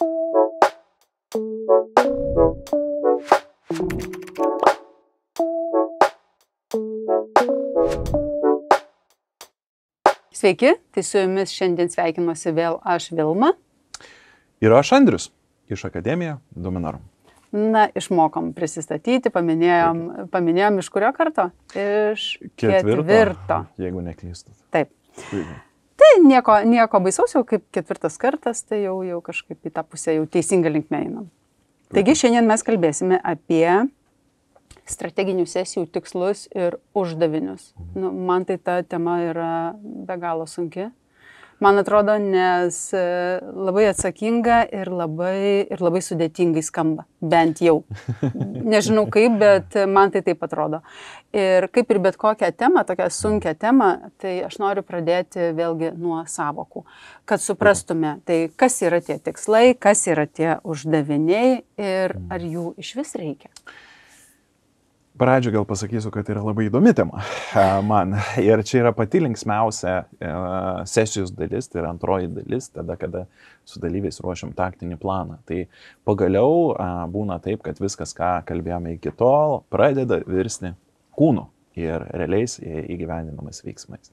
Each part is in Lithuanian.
Sveiki, tai su jumis šiandien sveikinuosi vėl aš Vilma. Ir aš Andrius iš Akademija Dominarum. Na, išmokom prisistatyti, paminėjom iš kurio karto? Iš ketvirto. Jeigu neklystu. Taip. Tai nieko baisaus, jau kaip ketvirtas kartas, tai jau kažkaip į tą pusę jau teisinga linkme einam. Taigi šiandien mes kalbėsime apie strateginių sesijų tikslus ir uždavinius. Man tai ta tema yra be galo sunki. Man atrodo, nes labai atsakinga ir labai sudėtingai skamba. Bent jau. Nežinau kaip, bet man tai taip atrodo. Ir kaip ir bet kokią temą, tokią sunkią temą, tai aš noriu pradėti vėlgi nuo sąvokų. Kad suprastume, tai kas yra tie tikslai, kas yra tie uždaviniai ir ar jų iš vis reikia. Pradžio gal pasakysiu, kad tai yra labai įdomi tema man. Ir čia yra pati linksmiausia sesijos dalis, tai yra antroji dalis, tada, kada su dalyviais ruošiam taktinį planą. Tai pagaliau būna taip, kad viskas, ką kalbėjome iki tol, pradeda virsti kūnu ir realiais įgyvendinamais veiksmais.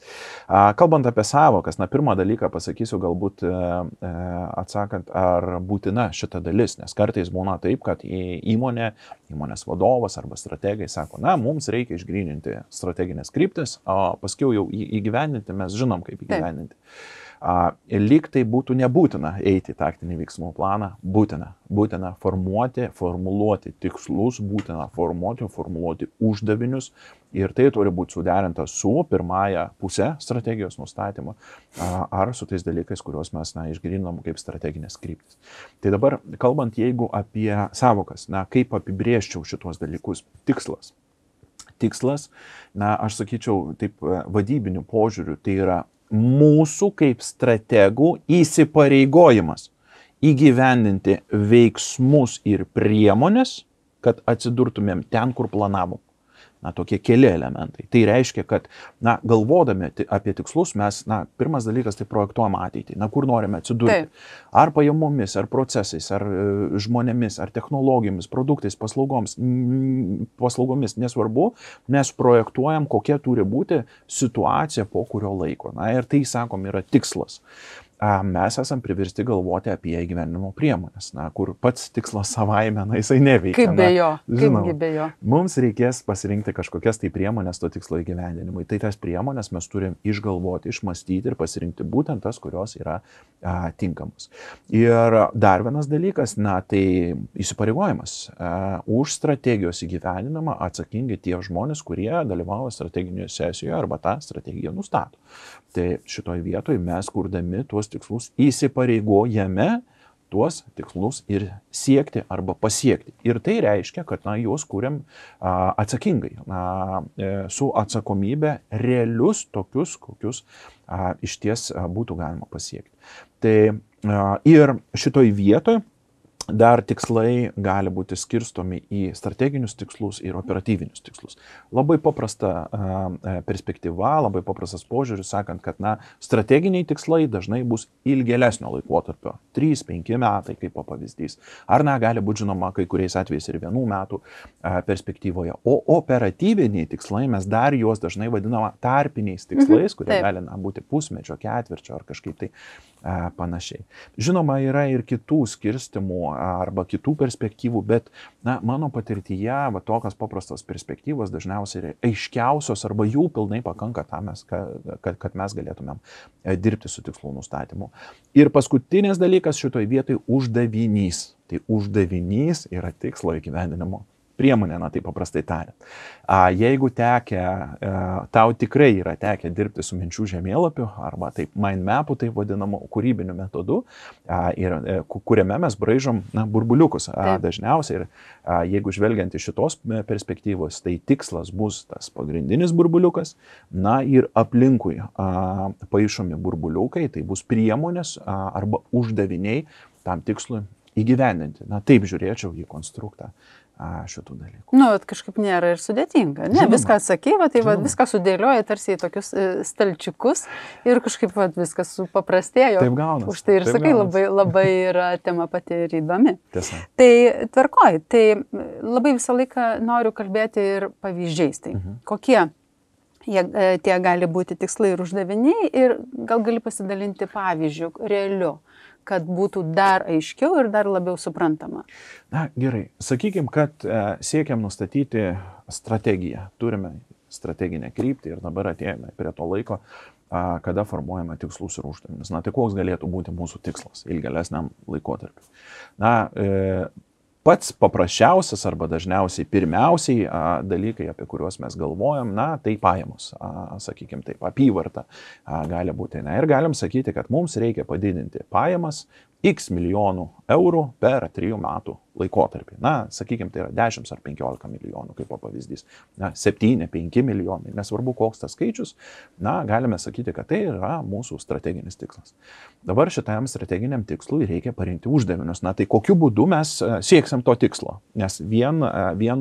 Kalbant apie sąvokas, pirmą dalyką pasakysiu galbūt atsakant, ar būtina šita dalis, nes kartais būna taip, kad įmonės vadovas arba strategai sako, mums reikia išgryninti strateginės kryptis, o paskui jau įgyvendinti mes žinom, kaip įgyvendinti. Lyg tai būtų nebūtina eiti į taktinį veiksmų planą, būtina formuluoti tikslus, būtina formuluoti uždavinius ir tai turi būti suderinta su pirmąja pusė strategijos nustatymo ar su tais dalykais, kuriuos mes išgryninam kaip strateginės kryptis. Tai dabar, kalbant jeigu apie sąvokas, kaip apibrėžčiau šitos dalykus, tikslas, aš sakyčiau taip vadybiniu požiūriu, tai yra mūsų kaip strategų įsipareigojimas įgyvendinti veiksmus ir priemonės, kad atsidurtumėm ten, kur planavom. Tokie keli elementai. Tai reiškia, kad galvodami apie tikslus mes, pirmas dalykas, tai projektuojam ateitį, kur norime atsidurti. Taip. Ar pajamomis, ar procesais, ar žmonėmis, ar technologijomis, produktais, paslaugomis, nesvarbu, mes projektuojam, kokia turi būti situacija po kurio laiko. Ir tai, sakom, yra tikslas. Mes esam priversti galvoti apie įgyvendinimo priemonės, kur pats tikslas savaime, jisai neveikia. Kaipgi be jo. Mums reikės pasirinkti kažkokias tai priemonės to tikslo įgyvendinimui. Tai tas priemonės mes turim išgalvoti, išmastyti ir pasirinkti būtent tas, kurios yra tinkamos. Ir dar vienas dalykas, tai įsipareigojimas. Už strategijos įgyvendinimą atsakingi tie žmonės, kurie dalyvauja strateginėje sesijoje arba tą strategiją nustato. Tai šitoj vietoj mes, kurdami tuos tikslus, įsipareigojame tuos tikslus ir siekti arba pasiekti. Ir tai reiškia, kad juos kūrėm atsakingai, su atsakomybė realius tokius, kokius iš ties būtų galima pasiekti. Tai ir šitoj vietoj dar tikslai gali būti skirstomi į strateginius tikslus ir operatyvinius tikslus. Labai paprasta perspektyva, labai paprastas požiūris, sakant, kad strateginiai tikslai dažnai bus ilgėlesnio laikotarpio, 3-5 metai kaip pavyzdys. Ar gali būti žinoma kai kuriais atvejais ir 1 metų perspektyvoje. O operatyviniai tikslai mes dar juos dažnai vadiname tarpiniais tikslais, kurie gali būti pusmečio, ketvirčio ar kažkaip tai panašiai. Žinoma, yra ir kitų skirstimų arba kitų perspektyvų, bet mano patirtyje tokios paprastos perspektyvos dažniausiai yra aiškiausios arba jų pilnai pakanka tam, kad mes galėtumėm dirbti su tikslų nustatymu. Ir paskutinis dalykas šitoj vietoj uždavinys. Tai uždavinys yra tikslo įgyvendinimo priemonė, taip paprastai tariant. Jeigu tau tikrai yra tekę dirbti su minčių žemėlapiu arba taip mind mapu, taip vadinamu kūrybiniu metodu, kuriame mes braižom burbuliukus dažniausiai. Ir jeigu žvelgiant iš šitos perspektyvos, tai tikslas bus tas pagrindinis burbuliukas, ir aplinkui paišomi burbuliukai, tai bus priemonės arba uždaviniai tam tikslui įgyvendinti. Taip žiūrėčiau į konstruktą šitų dalykų. Nu, kažkaip nėra ir sudėtinga. Ne, Žinoma. viską atsakei, va, tai va, Žinoma. viską sudėlioja tarsi į tokius stalčiukus ir kažkaip va, viskas supaprastėjo. Taip gaunasi. Už tai ir Taip sakai, gaunasi. labai yra tema pati ir įdomi. Tiesa. Tai tvarkoj, tai labai visą laiką noriu kalbėti ir pavyzdžiais. Tai kokie tie gali būti tikslai ir uždaviniai ir gal gali pasidalinti pavyzdžių realiu, kad būtų dar aiškiau ir dar labiau suprantama. Na, gerai. Sakykime, kad siekiam nustatyti strategiją. Turime strateginę kryptį ir dabar atėjome prie to laiko, kada formuojame tikslus ir uždavinius. Na, tai koks galėtų būti mūsų tikslas ilgesniam laikotarpiu? Na, pats paprasčiausias arba dažniausiai pirmiausiai dalykai, apie kuriuos mes galvojam, na, tai pajamos, sakykime taip, apyvarta gali būti. Na, ir galim sakyti, kad mums reikia padidinti pajamas X milijonų eurų per 3 metų laikotarpį. Na, sakykime, tai yra 10 ar 15 milijonų, kaip pavyzdys. Na, 7, 5 milijonai, nesvarbu koks tas skaičius, na, galime sakyti, kad tai yra mūsų strateginis tikslas. Dabar šitam strateginiam tikslui reikia parinkti uždavinius. Na, tai kokiu būdu mes sieksim to tikslo, nes vien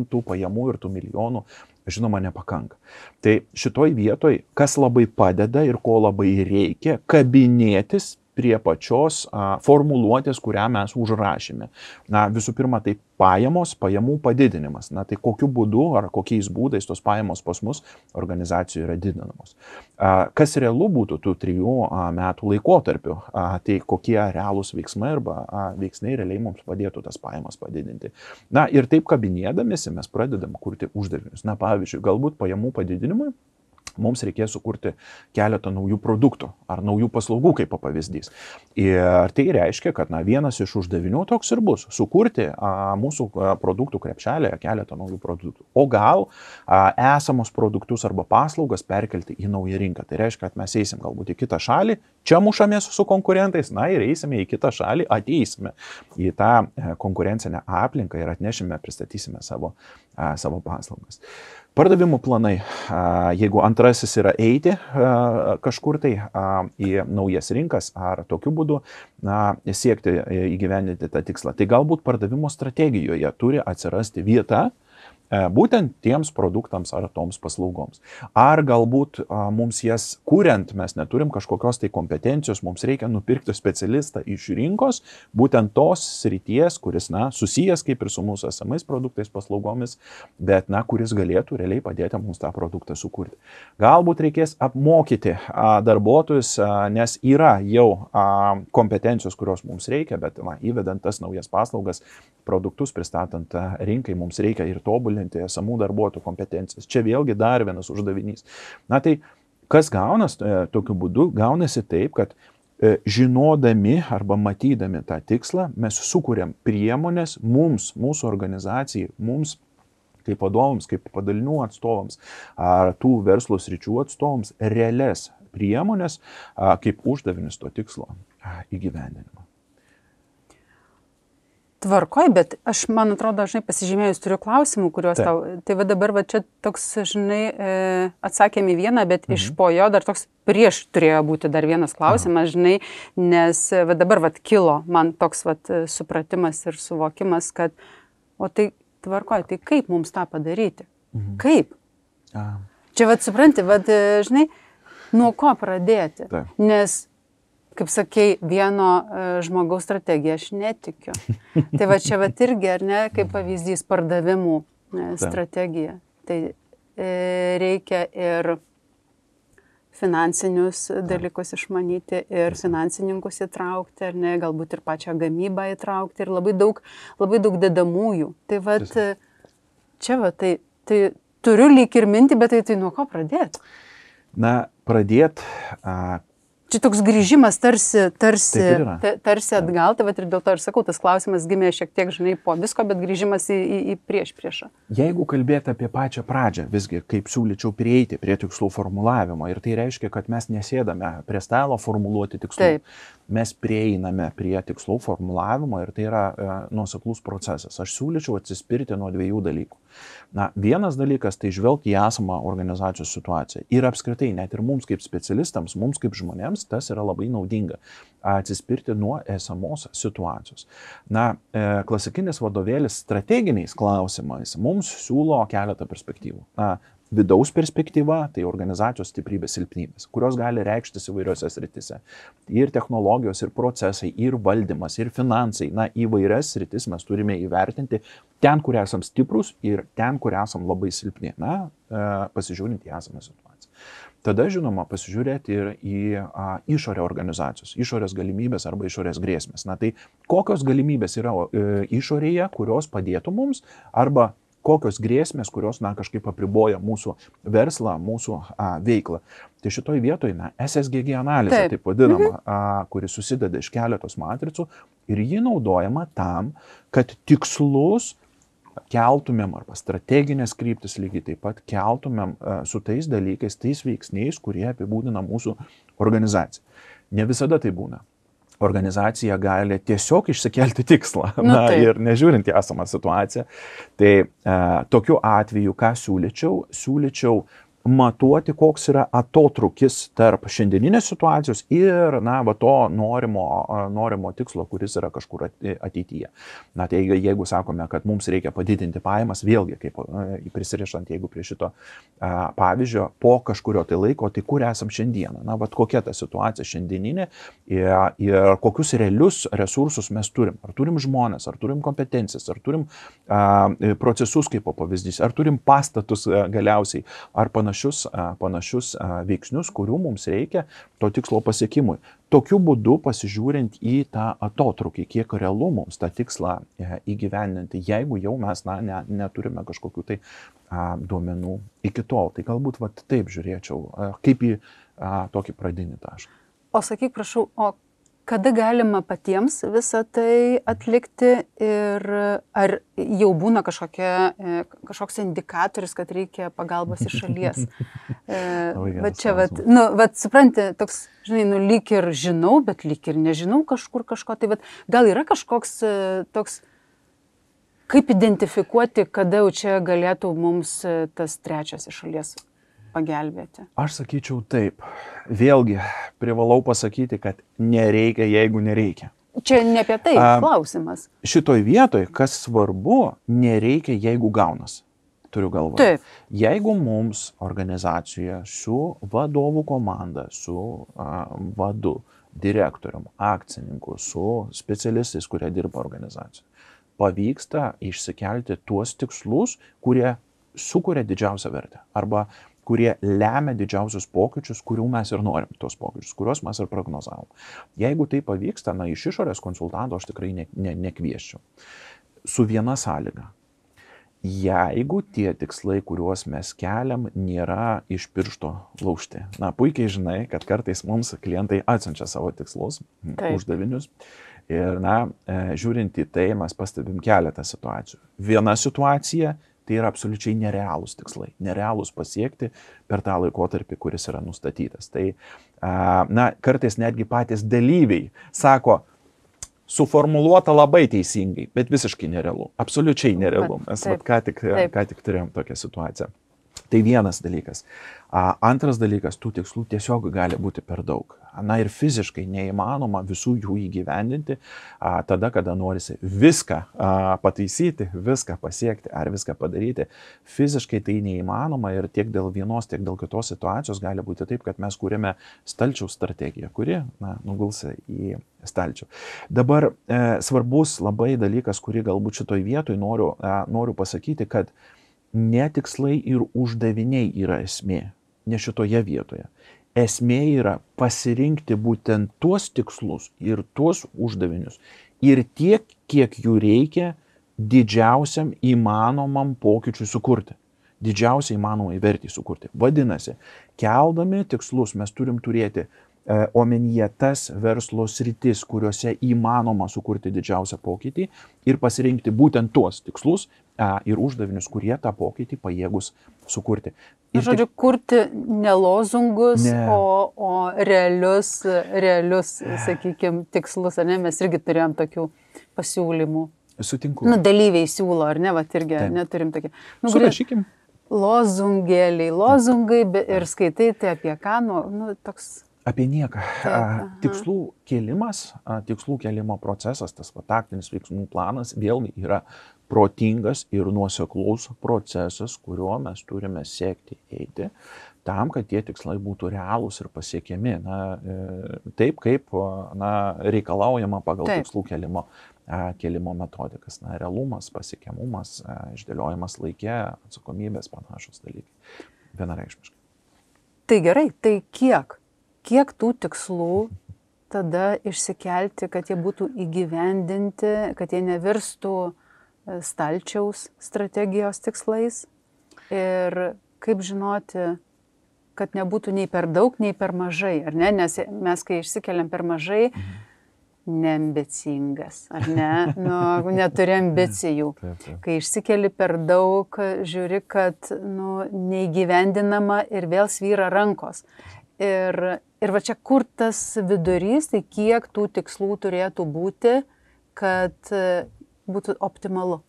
tų pajamų ir tų milijonų žinoma nepakanka. Tai šitoj vietoj, kas labai padeda ir ko labai reikia, kabinėtis prie pačios formuluotės, kurią mes užrašėme. Na, visų pirma, tai pajamų padidinimas. Na, tai kokiu būdu ar kokiais būdais tos pajamos pas mus organizacijų yra didinamos. Kas realu būtų tų 3 metų laikotarpiu, tai kokie realūs veiksmai arba veiksniai realiai mums padėtų tas pajamas padidinti. Na, ir taip kabinėdamėsi mes pradedam kurti uždavinius. Na, pavyzdžiui, galbūt pajamų padidinimui mums reikės sukurti keletą naujų produktų ar naujų paslaugų, kaip pavyzdys. Ir tai reiškia, kad vienas iš uždavinių toks ir bus - sukurti mūsų produktų krepšelėje keletą naujų produktų. O gal esamos produktus arba paslaugas perkelti į naują rinką. Tai reiškia, kad mes eisim galbūt į kitą šalį, čia mušamės su konkurentais, na ir eisime į kitą šalį, ateisime į tą konkurencinę aplinką ir atnešime, pristatysime savo paslaugas. Pardavimų planai, jeigu antrasis yra eiti kažkur tai į naujas rinkas ar tokiu būdu siekti įgyvendinti tą tikslą, tai galbūt pardavimo strategijoje turi atsirasti vieta būtent tiems produktams ar toms paslaugoms. Ar galbūt mums jas kuriant mes neturim kažkokios tai kompetencijos, mums reikia nupirkti specialistą iš rinkos, būtent tos srities, kuris susijęs kaip ir su mūsų esamais produktais, paslaugomis, bet kuris galėtų realiai padėti mums tą produktą sukurti. Galbūt reikės apmokyti darbuotojus, nes yra jau kompetencijos, kurios mums reikia, bet įvedant tas naujas paslaugas, produktus pristatant rinkai, mums reikia ir tobulinti esamų darbuotojų kompetencijas. Čia vėlgi dar vienas uždavinys. Na tai, kas gaunasi tokiu būdu? Gaunasi taip, kad žinodami arba matydami tą tikslą, mes sukuriam priemonės mums, mūsų organizacijai, mums kaip vadovams, kaip padalinių atstovams, ar tų verslo sričių atstovams, realias priemonės kaip uždavinis to tikslo įgyvendinimo. Tvarkoj, bet aš, man atrodo, žinai, pasižymėjus turiu klausimų, kuriuos tau... Tai va dabar va čia toks, žinai, atsakėm į vieną, bet iš po jo dar toks prieš turėjo būti dar vienas klausimas, žinai, nes va dabar va kilo man toks va supratimas ir suvokimas, kad, o tai tvarkoj, tai kaip mums tą padaryti? Kaip? Čia va supranti, va, žinai, nuo ko pradėti? Nes kaip sakei, vieno žmogaus strategiją aš netikiu. Tai va čia va irgi, ar ne, kaip pavyzdys pardavimų strategija. Tai reikia ir finansinius dalykus išmanyti, ir finansininkus įtraukti, ar ne, galbūt ir pačią gamybą įtraukti, ir labai daug dedamųjų. Tai va, čia va, tai turiu lyg ir mintį, bet tai nuo ko pradėti? Na, pradėti... Čia toks grįžimas tarsi atgal, tai vat ir dėl to ir sakau, tas klausimas gimė šiek tiek, žinai, po visko, bet grįžimas į priešą. Jeigu kalbėti apie pačią pradžią, visgi kaip siūlyčiau prieiti prie tikslų formulavimo, ir tai reiškia, kad mes nesėdame prie stalo formuluoti tikslų. mes prieiname prie tikslų formulavimo ir tai yra nuoseklus procesas. Aš siūlyčiau atsispirti nuo dviejų dalykų. Vienas dalykas tai žvelgti į esamą organizacijos situaciją. Ir apskritai, net ir mums kaip specialistams, mums kaip žmonėms, tas yra labai naudinga atsispirti nuo esamos situacijos. Klasikinis vadovėlis strateginiais klausimais mums siūlo keletą perspektyvų. Vidaus perspektyva, tai organizacijos stiprybės, silpnybės, kurios gali reikštis įvairiose sritise. Ir technologijos, ir procesai, ir valdymas, ir finansai. Įvairias sritis mes turime įvertinti ten, kur esam stiprus ir ten, kur esam labai silpni. Pasižiūrint į esamą situaciją. Tada, žinoma, pasižiūrėti ir į išorę organizacijos, išorės galimybės arba išorės grėsmės. Tai kokios galimybės yra išorėje, kurios padėtų mums, arba kokios grėsmės, kurios kažkaip apriboja mūsų verslą, mūsų veiklą. Tai šitoj vietoj SSGG analizė, taip vadinama, kuri susideda iš keletos matricų ir ji naudojama tam, kad tikslus keltumėm arba strateginės kryptis lygiai taip pat keltumėm su tais dalykais, tais veiksniais, kurie apibūdina mūsų organizaciją. Ne visada tai būna. Organizacija gali tiesiog išsikelti tikslą ir nežiūrint į esamą situaciją. Tai tokiu atveju, ką siūlyčiau matuoti, koks yra atotrūkis tarp šiandieninės situacijos ir to norimo tikslo, kuris yra kažkur ateityje. Tai jeigu sakome, kad mums reikia padidinti pajamas, vėlgi, kaip prisirišant, jeigu prie šito pavyzdžio, po kažkurio tai laiko, tai kur esam šiandieną, kokia ta situacija šiandieninė ir kokius realius resursus mes turim. Ar turim žmonės, ar turim kompetencijas, ar turim procesus kaip pavyzdys, ar turim pastatus galiausiai, ar panašius veiksnius, kurių mums reikia to tikslo pasiekimui. Tokiu būdu pasižiūrint į tą atotrūkį, kiek realu mums tą tikslą įgyvendinti, jeigu jau mes neturime kažkokių tai duomenų iki tol. Tai galbūt taip žiūrėčiau, kaip į tokį pradinį tašką. O sakyk, prašau, kada galima patiems visą tai atlikti ir ar jau būna kažkoks indikatorius, kad reikia pagalbos iš šalies? Bet čia, supranti, toks, lyg ir žinau, bet lyg ir nežinau kažko. Tai gal yra kažkoks toks, kaip identifikuoti, kada jau čia galėtų mums tas trečias iš šalies pagelbėti? Aš sakyčiau taip. Vėlgi, privalau pasakyti, kad nereikia, jeigu nereikia. Čia ne apie tai klausimas. Šitoj vietoj, kas svarbu, nereikia, jeigu gaunas. Turiu galvoje. Taip. Jeigu mums organizacijoje su vadovų komanda, su vadu, direktorium, akcininku, su specialistais, kurie dirba organizacijoje, pavyksta išsikelti tuos tikslus, kurie sukuria didžiausią vertę arba kurie lemia didžiausius pokyčius, kurių mes ir norim, tos pokyčius, kuriuos mes ir prognozavom. Jeigu tai pavyksta, iš išorės konsultanto aš tikrai nekviesčiau. Su viena sąlyga. Jeigu tie tikslai, kuriuos mes keliam, nėra iš piršto laužti. Puikiai žinai, kad kartais mums klientai atsiunčia savo tikslus, uždavinius. Ir, žiūrint į tai, mes pastebim keletą situacijų. Viena situacija, tai yra absoliučiai nerealūs tikslai, nerealūs pasiekti per tą laikotarpį, kuris yra nustatytas. Tai, kartais netgi patys dalyviai sako, suformuluota labai teisingai, bet visiškai nerealu, absoliučiai nerealu. Mes ką tik turėjom tokią situaciją. Tai vienas dalykas. Antras dalykas, tų tikslų tiesiog gali būti per daug. Ir fiziškai neįmanoma visų jų įgyvendinti tada, kada norisi viską pataisyti, viską pasiekti ar viską padaryti. Fiziškai tai neįmanoma ir tiek dėl vienos, tiek dėl kitos situacijos gali būti taip, kad mes kūrėme stalčiaus strategiją, kuri nuguls į stalčių. Dabar svarbus labai dalykas, kurį galbūt šitoj vietoj noriu pasakyti, kad ne tikslai ir uždaviniai yra esmė, ne šitoje vietoje. Esmė yra pasirinkti būtent tuos tikslus ir tuos uždavinius ir tiek, kiek jų reikia didžiausiam įmanomam pokyčiui sukurti. Didžiausiai įmanomai vertį sukurti. Vadinasi, keldami tikslus mes turim turėti omenyje tas verslo sritis, kuriuose įmanoma sukurti didžiausią pokytį ir pasirinkti būtent tuos tikslus ir uždavinius, kurie tą pokytį pajėgus sukurti. Ir žodžiu, kurti ne lozungus, Ne. o realius, sakykime, tikslus, ar ne? Mes irgi turėjom tokių pasiūlymų. Sutinku. Dalyviai siūlo, ar ne, irgi Taip. neturim tokį. Surašykim. Lozungėliai, lozungai ir skaitai tai apie ką, toks... Apie nieką. Taip, Tikslų kėlimas, tikslų kėlimo procesas, tas taktinis veiksmų planas vėlgi yra protingas ir nuoseklus procesas, kuriuo mes turime siekti eiti, tam, kad tie tikslai būtų realūs ir pasiekiami. Taip, kaip reikalaujama pagal Taip. tikslų kėlimo metodikas. Realumas, pasiekiamumas, išdėliojimas laike, atsakomybės, panašus dalykai. Vienareikšmiškai. Tai gerai, tai kiek tų tikslų tada išsikelti, kad jie būtų įgyvendinti, kad jie nevirstų stalčiaus strategijos tikslais ir kaip žinoti, kad nebūtų nei per daug, nei per mažai, ar ne? Nes mes, kai išsikeliam per mažai, neambicingas, ar ne? Neturi ambicijų. Taip. Kai išsikeli per daug, žiūri, kad neįgyvendinama ir vėl svyra rankos. Ir va čia kur tas vidurys, tai kiek tų tikslų turėtų būti, kad būtų optimalu?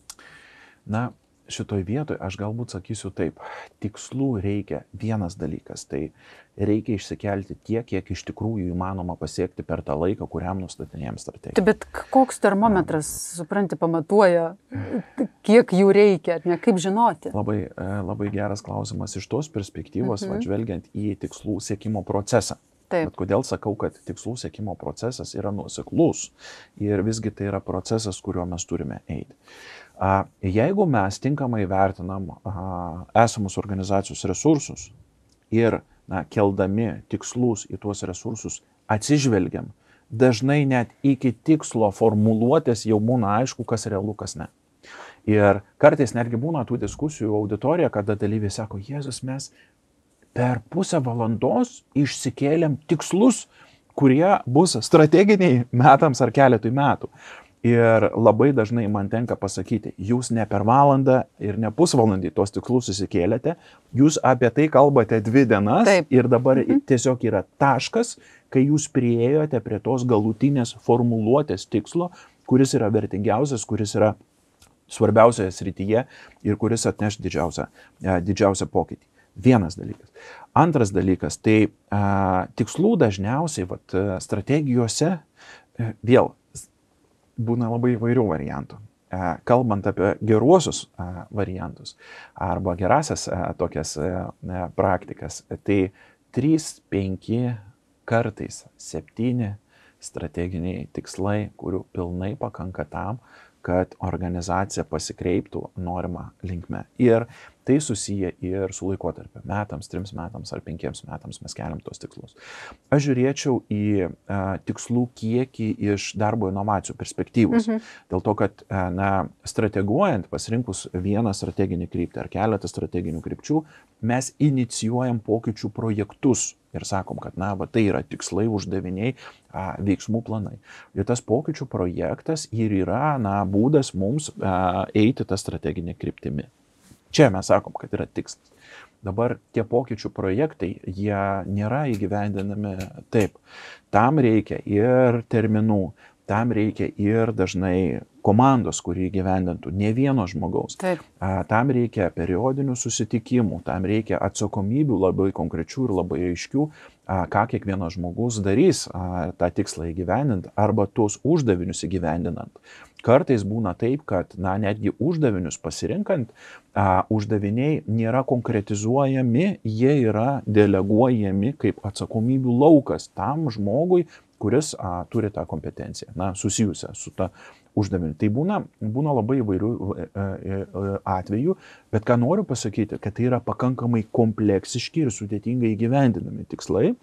Šitoj vietoj aš galbūt sakysiu taip, tikslų reikia vienas dalykas, tai reikia išsikelti tiek, kiek iš tikrųjų įmanoma pasiekti per tą laiką, kuriam nustatinėjom strategiją. Bet koks termometras, supranti, pamatuoja, kiek jų reikia, ne, kaip žinoti? Labai geras klausimas iš tos perspektyvos, žvelgiant į tikslų siekimo procesą. Taip. Bet kodėl sakau, kad tikslų siekimo procesas yra nuoseklus ir visgi tai yra procesas, kuriuo mes turime eiti. Jeigu mes tinkamai vertinam esamus organizacijos resursus ir keldami tikslus į tuos resursus atsižvelgiam, dažnai net iki tikslo formuluotės jau būna aišku, kas realu, kas ne. Ir kartais netgi būna tų diskusijų auditorija, kada dalyviai sako, Jėzus, mes per pusę valandos išsikėlėm tikslus, kurie bus strateginiai metams ar keletui metų. Ir labai dažnai man tenka pasakyti, jūs ne per valandą ir ne pusvalandį tuos tikslus įsikėlėte, jūs apie tai kalbate 2 dienas. Taip. Ir dabar tiesiog yra taškas, kai jūs priėjote prie tos galutinės formuluotės tikslo, kuris yra vertingiausias, kuris yra svarbiausioje srityje ir kuris atneš didžiausią pokytį. Vienas dalykas. Antras dalykas, tai tikslų dažniausiai strategijose vėl būna labai įvairių variantų. Kalbant apie geruosius variantus arba gerasias tokias praktikas, tai 3, 5, kartais 7 strateginiai tikslai, kurių pilnai pakanka tam, kad organizacija pasikreiptų norimą linkme. Ir tai susiję ir su laikotarpiu. Metams, 3 metams ar 5 metams mes keliam tos tikslus. Aš žiūrėčiau į tikslų kiekį iš darbo inovacijų perspektyvos. Dėl to, kad strateguojant, pasirinkus vieną strateginį kryptį ar keletą strateginių krypčių, mes inicijuojam pokyčių projektus. Ir sakom, kad tai yra tikslai, uždaviniai, veiksmų planai. Ir tas pokyčių projektas ir yra būdas mums eiti tą strateginę kryptimį. Čia mes sakom, kad yra tikslas. Dabar tie pokyčių projektai, jie nėra įgyvendinami taip. Tam reikia ir terminų, tam reikia ir dažnai komandos, kuri įgyvendintų, ne vieno žmogaus. Taip. Tam reikia periodinių susitikimų, tam reikia atsakomybių labai konkrečių ir labai aiškių, ką kiekvienas žmogus darys tą tikslą įgyvendinant arba tuos uždavinius įgyvendinant. Kartais būna taip, kad netgi uždavinius pasirinkant, uždaviniai nėra konkretizuojami, jie yra deleguojami kaip atsakomybių laukas tam žmogui, kuris turi tą kompetenciją, susijusią su ta uždaviniu. Tai būna labai įvairių atvejų, bet ką noriu pasakyti, kad tai yra pakankamai kompleksiški ir sudėtingai įgyvendinami tikslai,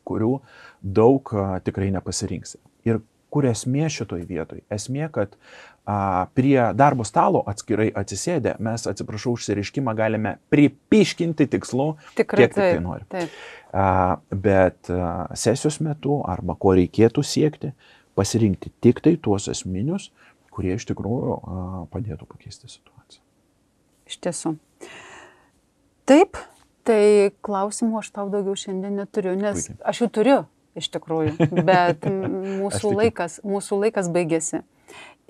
kurių daug tikrai nepasirinksi. Ir kur esmė šitoj vietoj? Esmė, kad prie darbo stalo atskirai atsisėdę, mes, atsiprašau, užsiriškimą galime pripiškinti tikslu, Tikrai, kiek tai nori. Taip. Bet sesijos metu arba ko reikėtų siekti, pasirinkti tik tai tuos esminius, kurie iš tikrųjų padėtų pakeisti situaciją. Iš tiesų. Taip, tai klausimų aš tau daugiau šiandien neturiu, nes aš jų turiu iš tikrųjų, bet mūsų laikas baigėsi.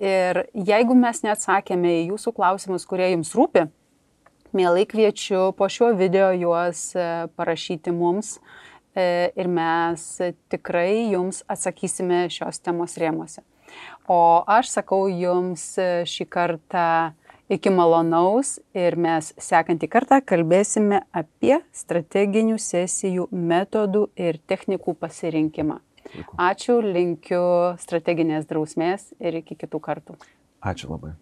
Ir jeigu mes neatsakėme į jūsų klausimus, kurie jums rūpi, mielai kviečiu po šio video juos parašyti mums ir mes tikrai jums atsakysime šios temos rėmuose. O aš sakau jums šį kartą iki malonaus ir mes sekantį kartą kalbėsime apie strateginių sesijų metodų ir technikų pasirinkimą. Ačiū, linkiu strateginės drausmės ir iki kitų kartų. Ačiū labai.